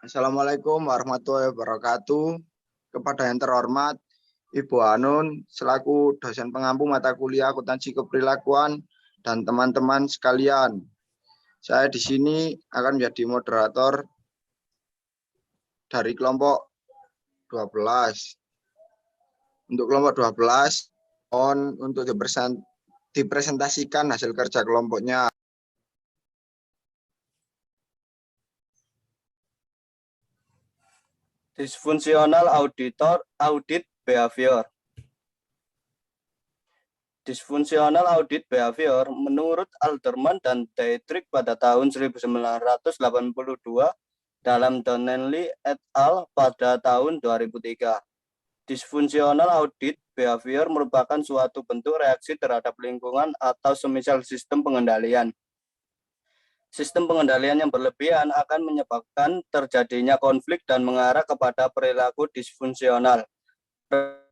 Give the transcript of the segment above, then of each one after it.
Assalamualaikum warahmatullahi wabarakatuh. Kepada yang terhormat Ibu Anun selaku dosen pengampu mata kuliah akuntansi keperilakuan dan teman-teman sekalian. Saya di sini akan menjadi moderator dari kelompok 12. Untuk kelompok 12, mohon untuk dipresentasikan hasil kerja kelompoknya. Disfungsional audit behavior. Disfungsional audit behavior menurut Alderman dan Dietrich pada tahun 1982 dalam Donnelly et al. Pada tahun 2003. Disfungsional audit behavior merupakan suatu bentuk reaksi terhadap lingkungan atau semisal sistem pengendalian. Sistem pengendalian yang berlebihan akan menyebabkan terjadinya konflik dan mengarah kepada perilaku disfungsional.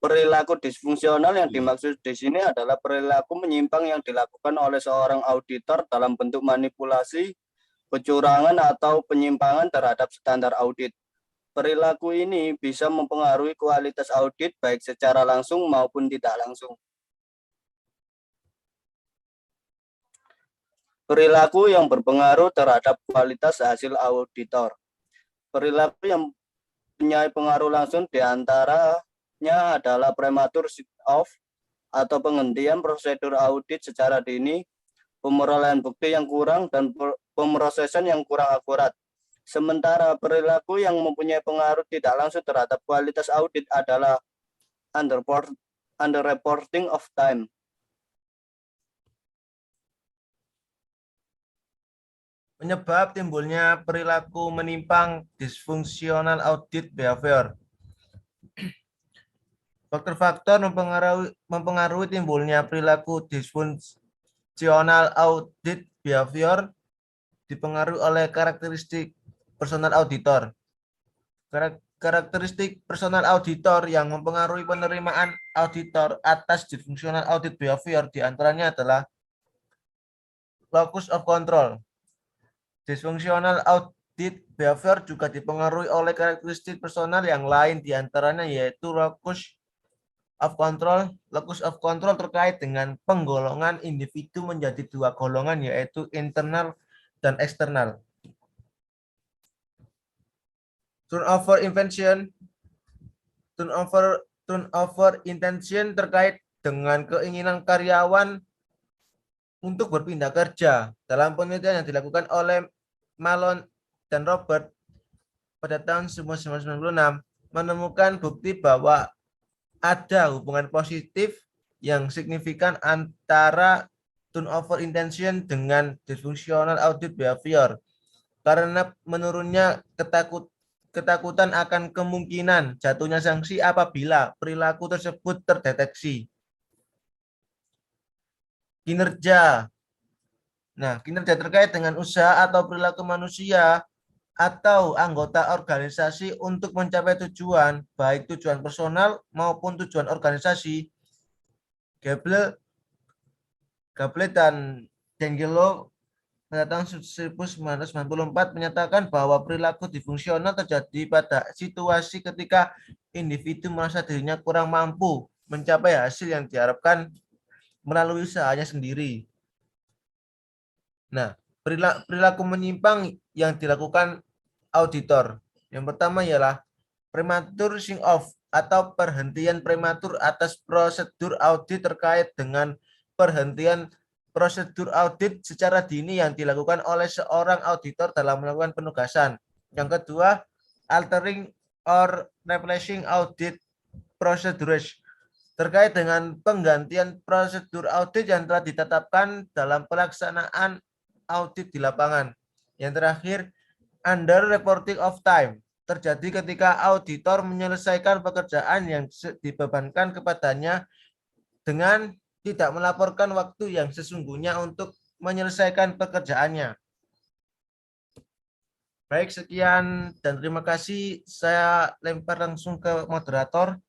Perilaku disfungsional yang dimaksud di sini adalah perilaku menyimpang yang dilakukan oleh seorang auditor dalam bentuk manipulasi, kecurangan, atau penyimpangan terhadap standar audit. Perilaku ini bisa mempengaruhi kualitas audit baik secara langsung maupun tidak langsung. Perilaku yang berpengaruh terhadap kualitas hasil auditor. Perilaku yang punya pengaruh langsung diantaranya adalah prematur sit-off atau penghentian prosedur audit secara dini, pemerolehan bukti yang kurang, dan pemrosesan yang kurang akurat. Sementara perilaku yang mempunyai pengaruh tidak langsung terhadap kualitas audit adalah underreporting of time. Penyebab timbulnya perilaku menyimpang disfungsional audit behavior. Faktor-faktor mempengaruhi timbulnya perilaku disfungsional audit behavior dipengaruhi oleh karakteristik personal auditor. Karakteristik personal auditor yang mempengaruhi penerimaan auditor atas disfungsional audit behavior diantaranya adalah locus of control. Disfungsional audit behavior juga dipengaruhi oleh karakteristik personal yang lain diantaranya yaitu locus of control. Locus of control terkait dengan penggolongan individu menjadi dua golongan yaitu internal dan eksternal. Turnover intention terkait dengan keinginan karyawan untuk berpindah kerja. Dalam penelitian yang dilakukan oleh Malone dan Robert pada tahun 1996 menemukan bukti bahwa ada hubungan positif yang signifikan antara turnover intention dengan dysfunctional audit behavior karena menurunnya ketakutan akan kemungkinan jatuhnya sanksi apabila perilaku tersebut terdeteksi. Kinerja. Nah, kinerja terkait dengan usaha atau perilaku manusia atau anggota organisasi untuk mencapai tujuan, baik tujuan personal maupun tujuan organisasi. Gable dan D'Angelo pada tahun 1994 menyatakan bahwa perilaku disfungsional terjadi pada situasi ketika individu merasa dirinya kurang mampu mencapai hasil yang diharapkan melalui usahanya sendiri. Nah, perilaku menyimpang yang dilakukan auditor. Yang pertama ialah prematur sign off atau perhentian prematur atas prosedur audit terkait dengan perhentian prosedur audit secara dini yang dilakukan oleh seorang auditor dalam melakukan penugasan. Yang kedua, altering or replacing audit procedures terkait dengan penggantian prosedur audit yang telah ditetapkan dalam pelaksanaan audit di lapangan. Yang terakhir, under reporting of time terjadi ketika auditor menyelesaikan pekerjaan yang dibebankan kepadanya dengan tidak melaporkan waktu yang sesungguhnya untuk menyelesaikan pekerjaannya. Baik, sekian dan terima kasih. Saya lempar langsung ke moderator.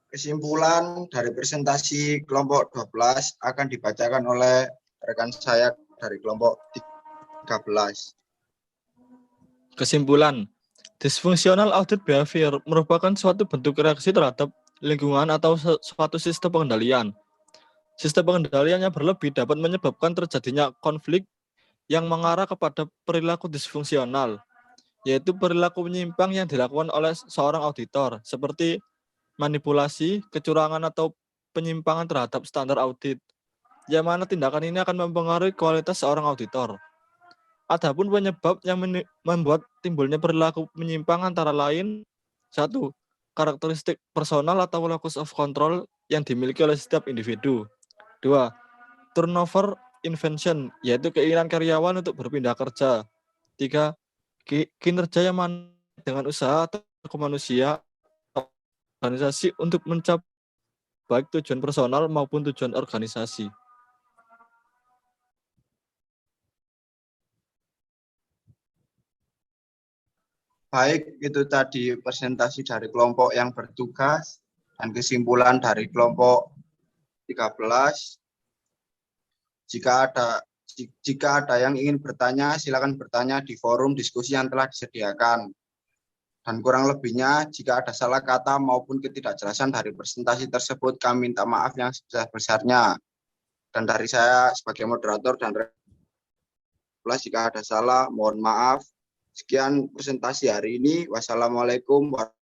Kesimpulan dari presentasi kelompok 12 akan dibacakan oleh rekan saya dari kelompok 13. Kesimpulan, dysfunctional audit behavior merupakan suatu bentuk reaksi terhadap lingkungan atau suatu sistem pengendalian. Sistem pengendalian yang berlebih dapat menyebabkan terjadinya konflik yang mengarah kepada perilaku disfungsional, yaitu perilaku menyimpang yang dilakukan oleh seorang auditor, seperti manipulasi, kecurangan, atau penyimpangan terhadap standar audit, yang mana tindakan ini akan mempengaruhi kualitas seorang auditor. Adapun penyebab yang membuat timbulnya perilaku menyimpang antara lain, 1. Karakteristik personal atau locus of control yang dimiliki oleh setiap individu. 2. Turnover invention, yaitu keinginan karyawan untuk berpindah kerja. 3. Kinerja yang dengan usaha atau manusia organisasi untuk mencapai baik tujuan personal maupun tujuan organisasi. Baik, itu tadi presentasi dari kelompok yang bertugas dan kesimpulan dari kelompok 13. Jika ada yang ingin bertanya, silakan bertanya di forum diskusi yang telah disediakan. Dan kurang lebihnya, jika ada salah kata maupun ketidakjelasan dari presentasi tersebut, kami minta maaf yang sebesar-besarnya. Dan dari saya sebagai moderator dan jika ada salah, mohon maaf. Sekian presentasi hari ini. Wassalamualaikum warahmatullahi wabarakatuh.